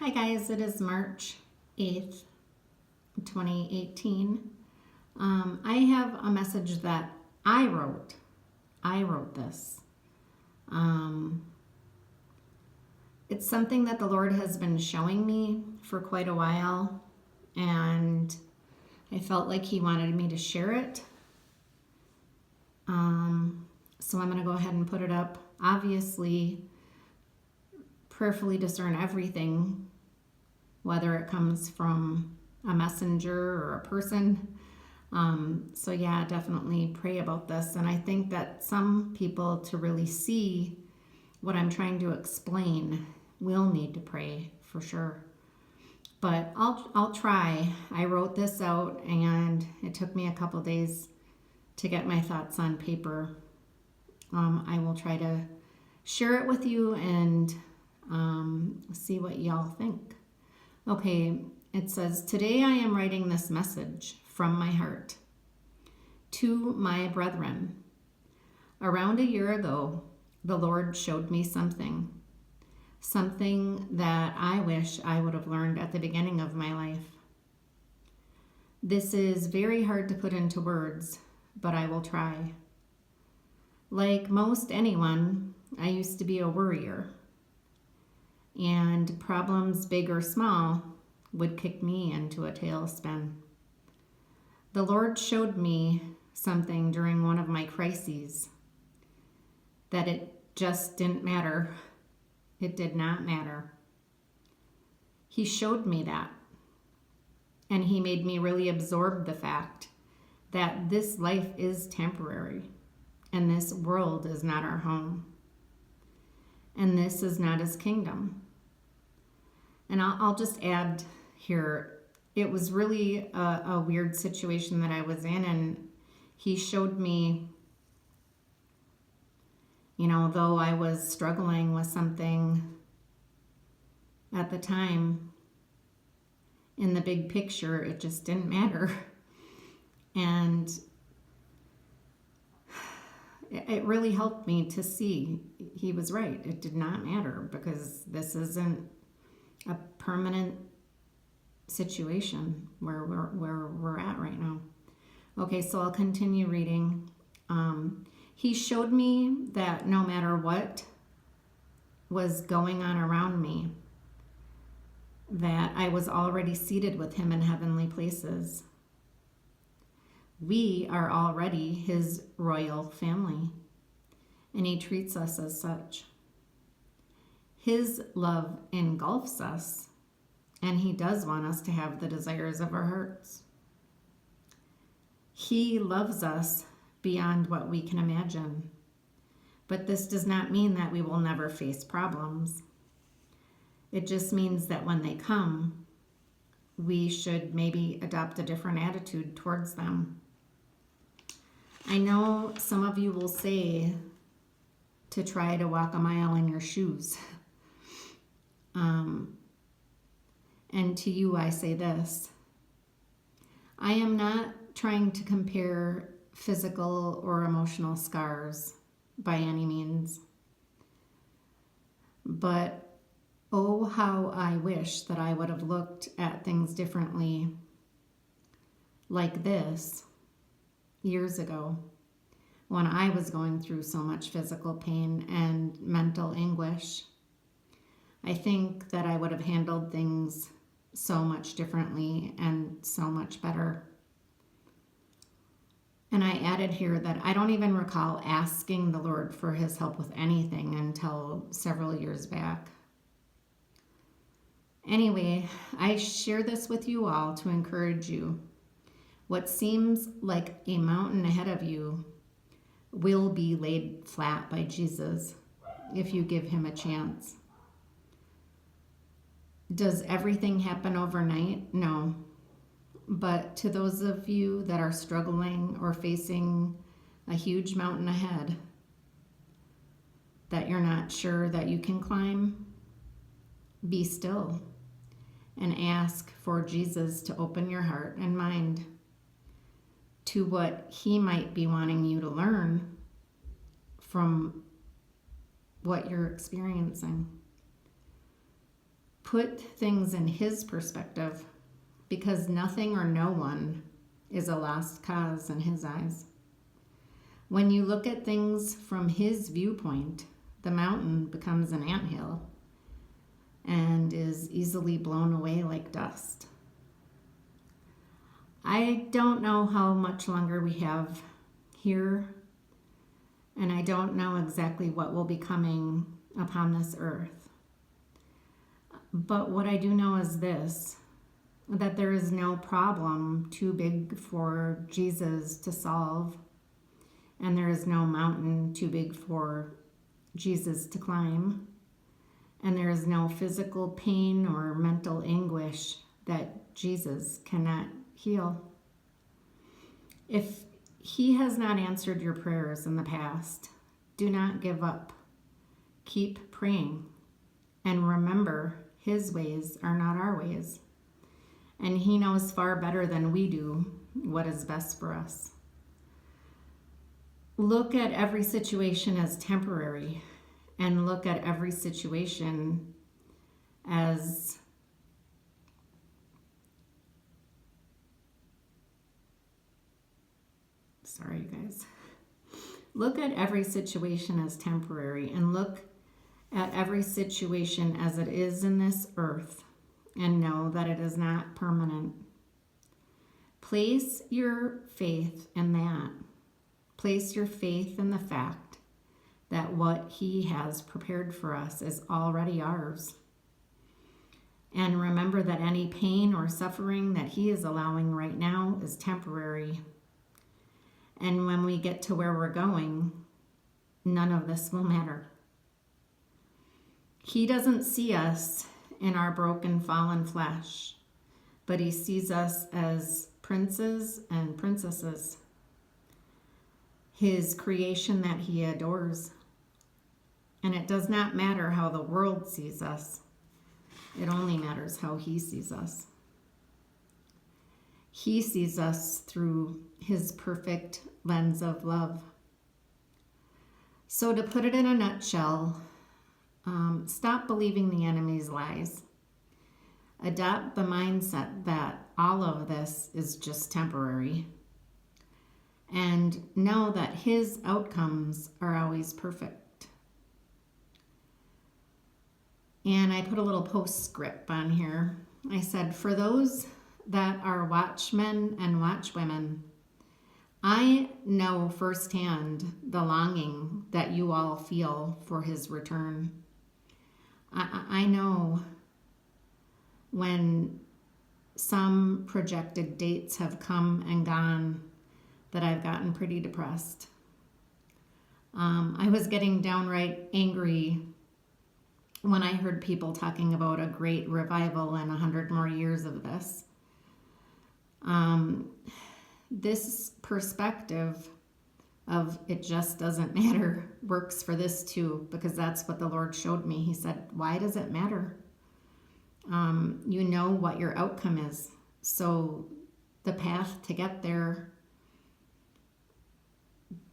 Hi guys, it is March 8th, 2018. I have a message that I wrote. I wrote this. It's something that the Lord has been showing me for quite a while, and I felt like He wanted me to share it. So I'm going to go ahead and put it up. Obviously, prayerfully discern everything, whether it comes from a messenger or a person. So yeah, definitely pray about this. And I think that some people, to really see what I'm trying to explain, will need to pray for sure. But I'll try. I wrote this out and it took me a couple days to get my thoughts on paper. I will try to share it with you and see what y'all think. Okay, it says, "Today I am writing this message from my heart to my brethren. Around a year ago, the Lord showed me something that I wish I would have learned at the beginning of my life. This is very hard to put into words, but I will try. Like most anyone, I used to be a worrier, and problems, big or small, would kick me into a tailspin. The Lord showed me something during one of my crises, that it just didn't matter. It did not matter. He showed me that, and He made me really absorb the fact that this life is temporary, and this world is not our home, and this is not His kingdom. And I'll just add here, it was really a weird situation that I was in, and He showed me, though I was struggling with something at the time, in the big picture, it just didn't matter. And it really helped me to see He was right. It did not matter, because this isn't a permanent situation where we're at right now. Okay, so I'll continue reading. He showed me that no matter what was going on around me, that I was already seated with Him in heavenly places. We are already His royal family, and He treats us as such. His love engulfs us, and He does want us to have the desires of our hearts. He loves us beyond what we can imagine, but this does not mean that we will never face problems. It just means that when they come, we should maybe adopt a different attitude towards them. I know some of you will say to try to walk a mile in your shoes. And to you, I say this. I am not trying to compare physical or emotional scars by any means. But oh, how I wish that I would have looked at things differently, like this, years ago, when I was going through so much physical pain and mental anguish. I think that I would have handled things so much differently and so much better. And I added here that I don't even recall asking the Lord for His help with anything until several years back. Anyway, I share this with you all to encourage you. What seems like a mountain ahead of you will be laid flat by Jesus if you give Him a chance. Does everything happen overnight? No. But to those of you that are struggling or facing a huge mountain ahead that you're not sure that you can climb, be still and ask for Jesus to open your heart and mind to what He might be wanting you to learn from what you're experiencing. put things in his perspective, because nothing or no one is a lost cause in his eyes. When you look at things from his viewpoint, the mountain becomes an anthill and is easily blown away like dust. I don't know how much longer we have here, and I don't know exactly what will be coming upon this earth. But what I do know is this, that there is no problem too big for Jesus to solve, and there is no mountain too big for Jesus to climb, and there is no physical pain or mental anguish that Jesus cannot heal. If he has not answered your prayers in the past, do not give up. Keep praying, and remember, his ways are not our ways, and he knows far better than we do what is best for us. Look at every situation as temporary, and look at every situation as sorry, you guys. Look at every situation as temporary, and look at every situation as it is in this earth, and know that it is not permanent. Place your faith in that. Place your faith in the fact that what he has prepared for us is already ours. And remember that any pain or suffering that he is allowing right now is temporary. And when we get to where we're going, none of this will matter. He doesn't see us in our broken, fallen flesh, but he sees us as princes and princesses, his creation that he adores. And it does not matter how the world sees us. It only matters how he sees us. He sees us through his perfect lens of love. So to put it in a nutshell, stop believing the enemy's lies. Adopt the mindset that all of this is just temporary. And know that his outcomes are always perfect. And I put a little postscript on here. I said, for those that are watchmen and watchwomen, I know firsthand the longing that you all feel for his return. I know when some projected dates have come and gone that I've gotten pretty depressed. I was getting downright angry when I heard people talking about a great revival and 100 more years of this. This perspective of it just doesn't matter works for this too, because that's what the Lord showed me. He said, why does it matter? You know what your outcome is. So the path to get there,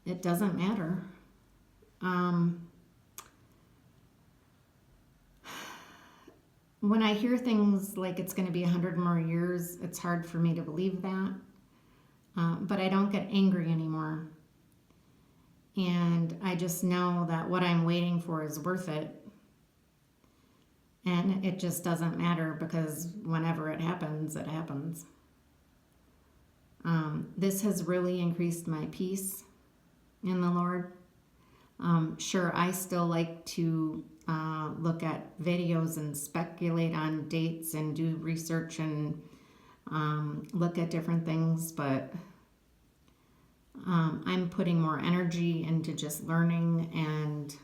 it doesn't matter. When I hear things like it's going to be 100 more years, it's hard for me to believe that. But I don't get angry anymore. And I just know that what I'm waiting for is worth it. And it just doesn't matter, because whenever it happens, it happens. This has really increased my peace in the Lord. Sure, I still like to look at videos and speculate on dates and do research and look at different things, but I'm putting more energy into just learning, and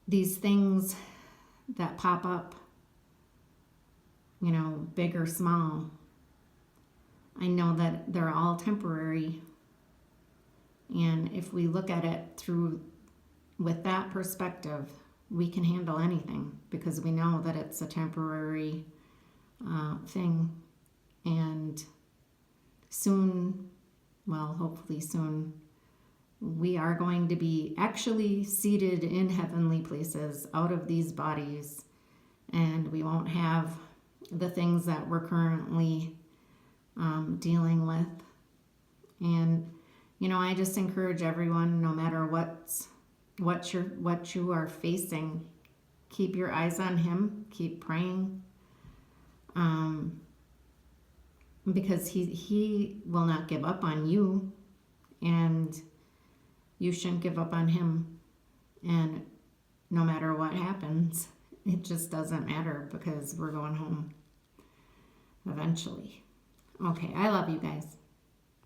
these things that pop up, big or small, I know that they're all temporary. And if we look at it with that perspective, we can handle anything, because we know that it's a temporary thing. And soon, well, hopefully soon, we are going to be actually seated in heavenly places out of these bodies, and we won't have the things that we're currently dealing with. And I just encourage everyone, no matter what you are facing, keep your eyes on him, keep praying, because he will not give up on you, and you shouldn't give up on him. And no matter what happens, it just doesn't matter, because we're going home eventually. Okay, I love you guys.